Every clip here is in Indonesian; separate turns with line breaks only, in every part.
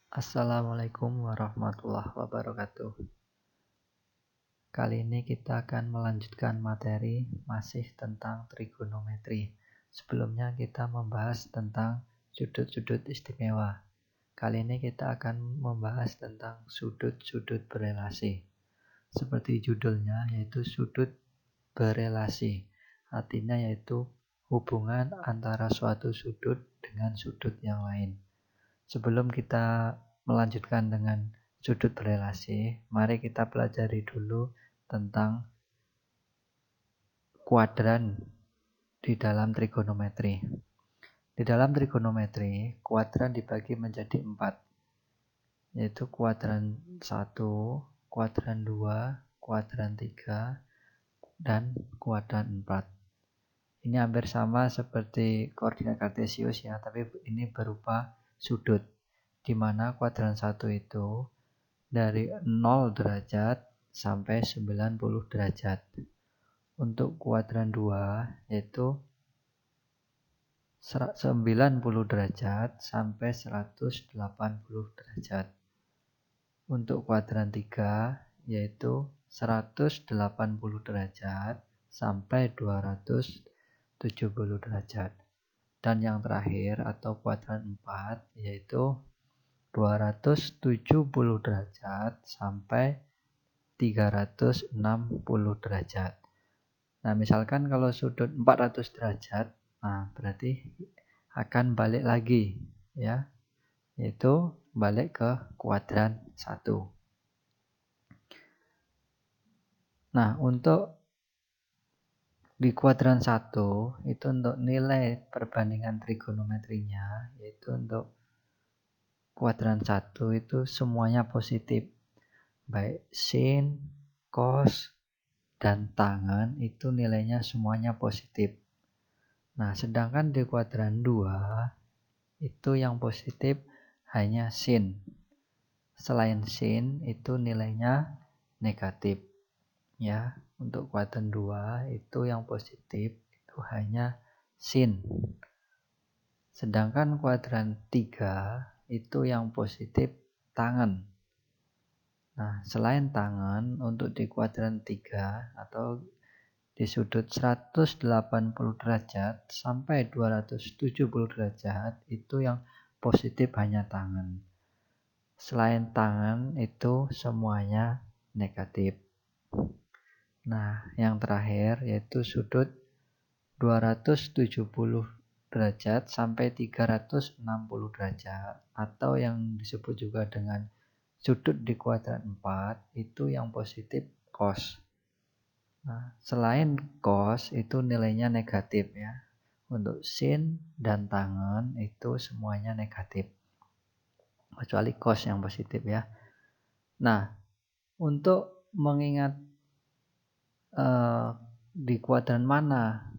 Assalamualaikum warahmatullahi wabarakatuh. Kali ini kita akan melanjutkan materi masih tentang trigonometri. Sebelumnya kita membahas tentang sudut-sudut istimewa. Kali ini kita akan membahas tentang sudut-sudut berelasi. Seperti judulnya, yaitu sudut berelasi. Artinya yaitu hubungan antara suatu sudut dengan sudut yang lain. Sebelum kita melanjutkan dengan sudut berelasi, mari kita pelajari dulu tentang kuadran di dalam trigonometri. Di dalam trigonometri, kuadran dibagi menjadi 4, yaitu kuadran 1, kuadran 2, kuadran 3, dan kuadran 4. Ini hampir sama seperti koordinat kartesius ya, tapi ini berupa sudut, di mana kuadran 1 itu dari 0 derajat sampai 90 derajat. Untuk kuadran 2 yaitu 90 derajat sampai 180 derajat. Untuk kuadran 3 yaitu 180 derajat sampai 270 derajat. Dan yang terakhir atau kuadran 4 yaitu 270 derajat sampai 360 derajat. Nah, misalkan kalau sudut 400 derajat, nah berarti akan balik lagi ya, yaitu balik ke kuadran 1. Nah, untuk di kuadran 1 itu untuk nilai perbandingan trigonometrinya, yaitu untuk kuadran 1 itu semuanya positif. Baik sin, cos, dan tangen itu nilainya semuanya positif. Nah, sedangkan di kuadran 2 itu yang positif hanya sin. Selain sin itu nilainya negatif. Ya, untuk kuadran 2 itu yang positif itu hanya sin. Sedangkan kuadran 3 itu yang positif tangen. Nah, selain tangen, untuk di kuadran 3 atau di sudut 180 derajat sampai 270 derajat itu yang positif hanya tangen. Selain tangen itu semuanya negatif. Nah, yang terakhir yaitu sudut 270 derajat sampai 360 derajat atau yang disebut juga dengan sudut di kuadran 4 itu yang positif cos. Nah, selain cos itu nilainya negatif ya. Untuk sin dan tangen itu semuanya negatif. Kecuali cos yang positif ya. Nah, untuk mengingat di kuadran mana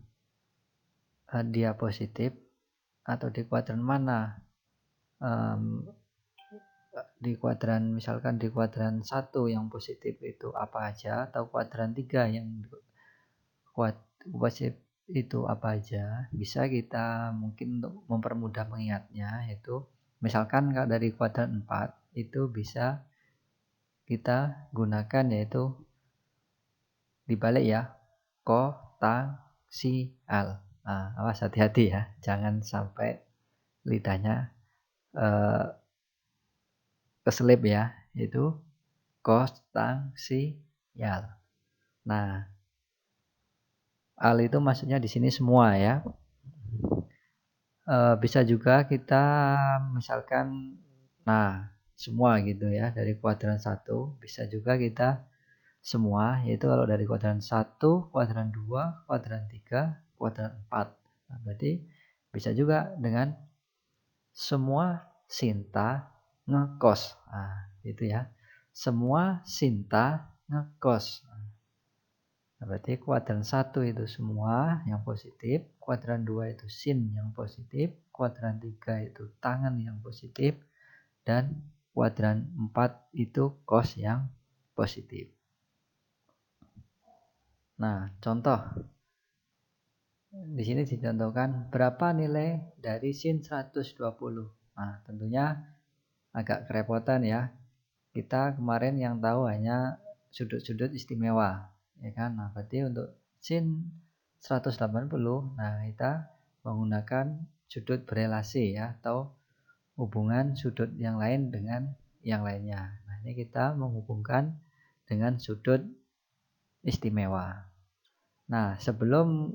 dia positif atau di kuadran mana di kuadran, misalkan di kuadran 1 yang positif itu apa aja, atau kuadran 3 yang positif itu apa aja, bisa kita mungkin untuk mempermudah mengingatnya, yaitu misalkan kalau dari kuadran 4 itu bisa kita gunakan yaitu dibalik ya, ko, tang, si, al. Nah, awas hati-hati ya, jangan sampai lidahnya keselip ya, itu kos, tang, si, yal. Nah, al itu maksudnya di sini semua ya. Bisa juga kita misalkan, nah semua gitu ya, dari kuadran 1 bisa juga kita semua, yaitu kalau dari kuadran 1, kuadran 2, kuadran 3, kuadran 4. Nah, berarti bisa juga dengan semua sinta ngekos. Nah, itu ya. Semua sinta ngekos. Nah, berarti kuadran 1 itu semua yang positif, kuadran 2 itu sin yang positif, kuadran 3 itu tangen yang positif, dan kuadran 4 itu cos yang positif. Nah, contoh. Di sini dicontohkan berapa nilai dari sin 120. Nah, tentunya agak kerepotan ya. Kita kemarin yang tahu hanya sudut-sudut istimewa, ya kan? Nah, berarti untuk sin 180, nah kita menggunakan sudut berelasi ya, atau hubungan sudut yang lain dengan yang lainnya. Nah, ini kita menghubungkan dengan sudut istimewa. Nah, sebelum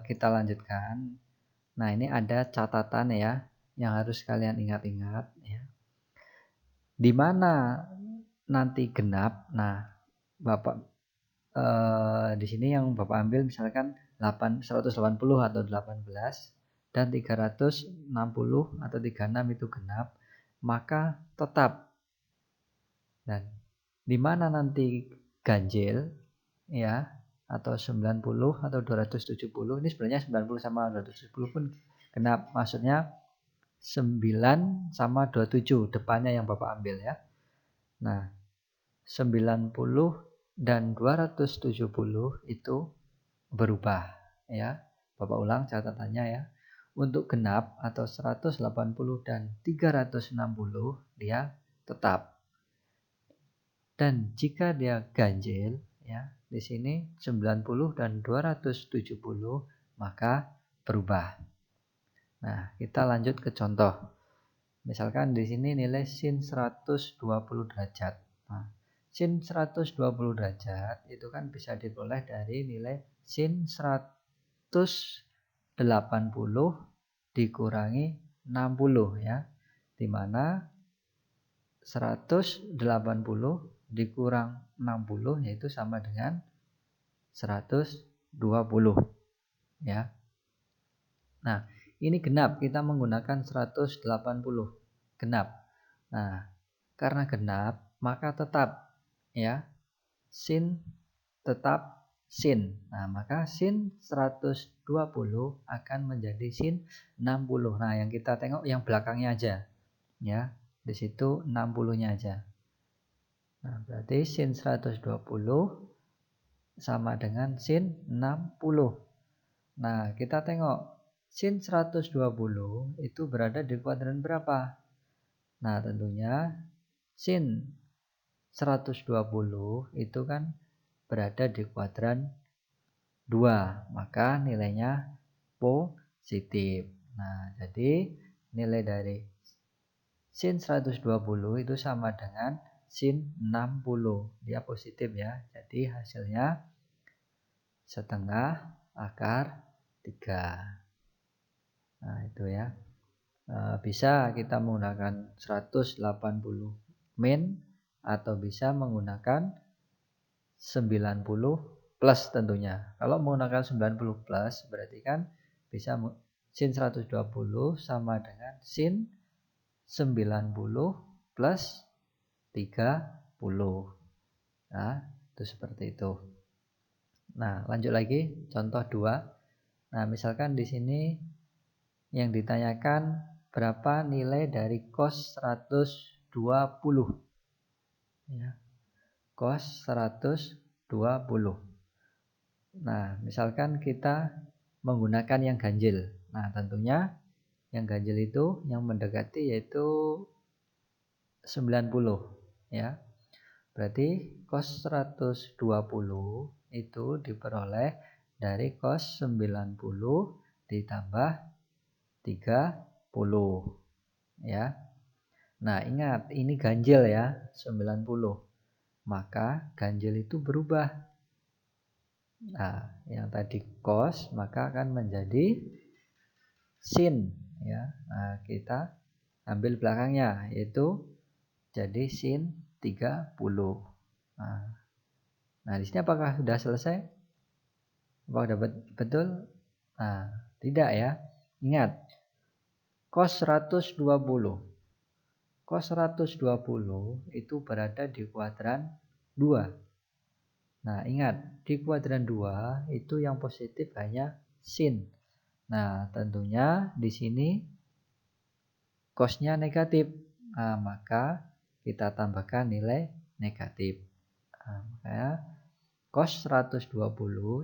kita lanjutkan, nah ini ada catatan ya yang harus kalian ingat-ingat ya. Di mana nanti genap. Nah, Bapak di sini yang Bapak ambil misalkan 180 atau 18 dan 360 atau 36 itu genap, maka tetap. Dan di mana nanti ganjil ya, atau 90 atau 270, ini sebenarnya 90 sama 270 pun genap, maksudnya 9 sama 27 depannya yang Bapak ambil ya. Nah, 90 dan 270 itu berubah ya. Bapak ulang catatannya ya. Untuk genap atau 180 dan 360 dia tetap. Dan jika dia ganjil ya, di sini 90 dan 270 maka berubah. Nah, kita lanjut ke contoh. Misalkan di sini nilai sin 120 derajat. Nah, sin 120 derajat itu kan bisa diperoleh dari nilai sin 180 dikurangi 60 ya. Di mana 180 dikurang 60 yaitu sama dengan 120 ya. Nah, ini genap, kita menggunakan 180 genap. Nah, karena genap maka tetap ya sin tetap sin. Nah, maka sin 120 akan menjadi sin 60. Nah, yang kita tengok yang belakangnya aja ya. Di situ 60-nya aja. Nah, berarti sin 120 sama dengan sin 60. Nah, kita tengok sin 120 itu berada di kuadran berapa? Nah, tentunya sin 120 itu kan berada di kuadran 2, maka nilainya positif. Nah, jadi nilai dari sin 120 itu sama dengan sin 60. Dia positif ya. Jadi hasilnya setengah akar 3. Nah, itu ya. Bisa kita menggunakan 180 min atau bisa menggunakan 90 plus tentunya. Kalau menggunakan 90 plus berarti kan bisa sin 120 sama dengan sin 90 plus 30. Nah, itu seperti itu. Nah, lanjut lagi contoh 2. Nah, misalkan di sini yang ditanyakan berapa nilai dari cos 120 ya. Cos 120. Nah, misalkan kita menggunakan yang ganjil. Nah, tentunya yang ganjil itu yang mendekati yaitu 90 ya. Berarti cos 120 itu diperoleh dari cos 90 ditambah 30 ya. Nah, ingat ini ganjil ya, 90. Maka ganjil itu berubah. Nah, yang tadi cos maka akan menjadi sin ya. Nah, kita ambil belakangnya yaitu jadi sin 30. Nah, di sini apakah sudah selesai? Apakah dapat betul? Nah, tidak ya. Ingat, cos 120. Cos 120 itu berada di kuadran 2. Nah, ingat, di kuadran 2 itu yang positif hanya sin. Nah, tentunya di sini cosnya negatif. Nah, maka kita tambahkan nilai negatif. Nah, makanya cos 120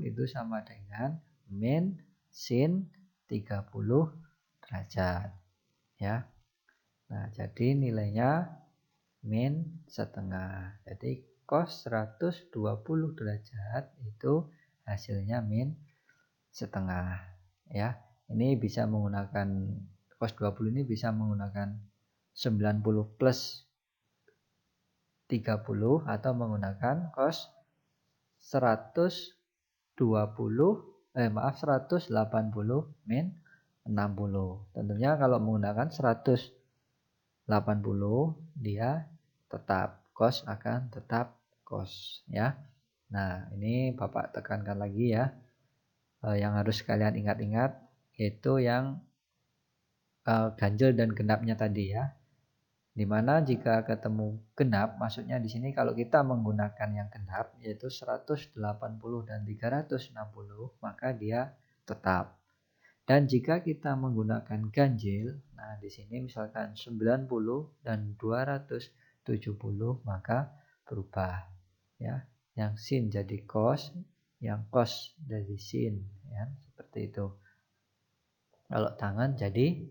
itu sama dengan min sin 30 derajat ya. Nah, jadi nilainya min setengah. Jadi cos 120 derajat itu hasilnya min setengah. Ya, ini bisa menggunakan cos 20 ini bisa menggunakan 90 plus 30 atau menggunakan cos 180 min 60. Tentunya kalau menggunakan 180 dia tetap cos akan tetap cos ya. Nah, ini Bapak tekankan lagi ya. Yang harus kalian ingat-ingat yaitu yang ganjil dan genapnya tadi ya. Dimana jika ketemu genap, maksudnya di sini kalau kita menggunakan yang genap yaitu 180 dan 360, maka dia tetap. Dan jika kita menggunakan ganjil, nah di sini misalkan 90 dan 270, maka berubah ya. Yang sin jadi cos, yang cos jadi sin ya, seperti itu. Kalau tangan jadi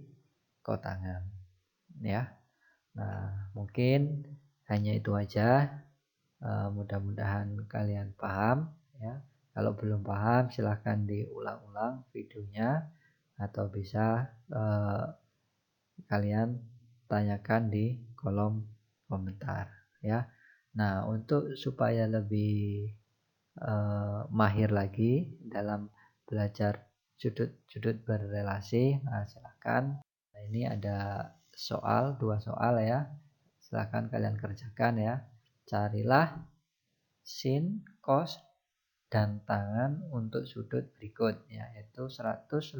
kotangan ya. Nah, mungkin hanya itu aja. Mudah-mudahan kalian paham ya. Kalau belum paham silahkan diulang-ulang videonya atau bisa kalian tanyakan di kolom komentar ya. Nah, untuk supaya lebih mahir lagi dalam belajar sudut-sudut berrelasi, nah silahkan. Nah, ini ada dua soal ya. Silahkan kalian kerjakan ya. Carilah sin, cos, dan tangan untuk sudut berikut yaitu 150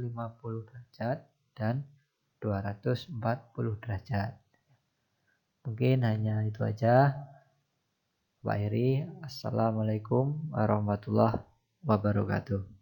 derajat dan 240 derajat. Mungkin hanya itu aja. Pak Heri, Assalamualaikum warahmatullahi wabarakatuh.